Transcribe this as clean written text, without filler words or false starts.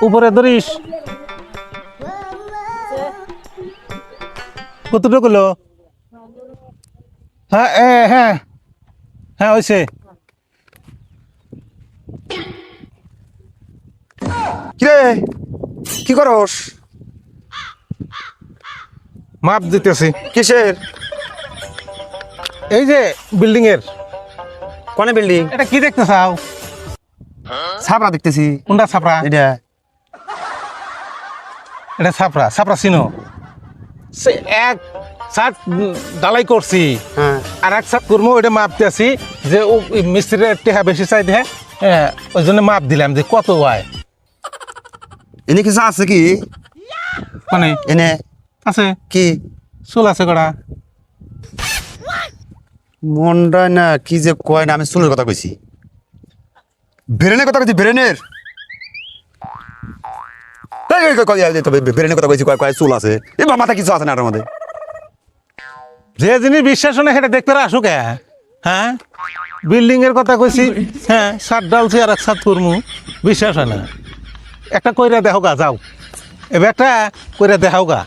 উপরে ধরিস কতটুকু হলো? হ্যাঁ হ্যাঁ হ্যাঁ হয়েছে। কিরে কি করস? মাপ দিতেছি। কিসের? এই যে বিল্ডিং এর। কোনে বিল্ডিং? এটা কি দেখতে চাও? ছাপড়া দেখতেছি। কোনটা ছাপড়া? এটা এটা ছাপড়া। ছাপড়া চিনো? সে এক ছাদ ডালাই করছি হ্যাঁ আর এক ছাদ করবো, ওইটা মাপ দিয়েছি যে মিস্ত্রির টেহা বেশি চাই দেয়, ওই জন্য মাপ দিলাম যে কত হয়। এনে কিছু আছে কি? মানে এনে আছে কি চুল আছে কড়া। মনটা না কি যে কয় না, আমি চুলের কথা কইছি, ব্রেনের কথা কইছি, ব্রেনের ব্রেনের কথা কইছি, কয় কয় চুল আছে। এ মাথা কিছু আছে না ওটার মধ্যে? যে জিনিস বিশ্বাস হয় না সেটা দেখতে আসুক। হ্যাঁ বিল্ডিং এর কথা কইছি, হ্যাঁ ছাদ ডালছি আর এক ছাদ করমু, বিশ্বাস হয় না। একটা কইরা দেখাও গা, যাও এবার একটা কইরা দেখাও গা।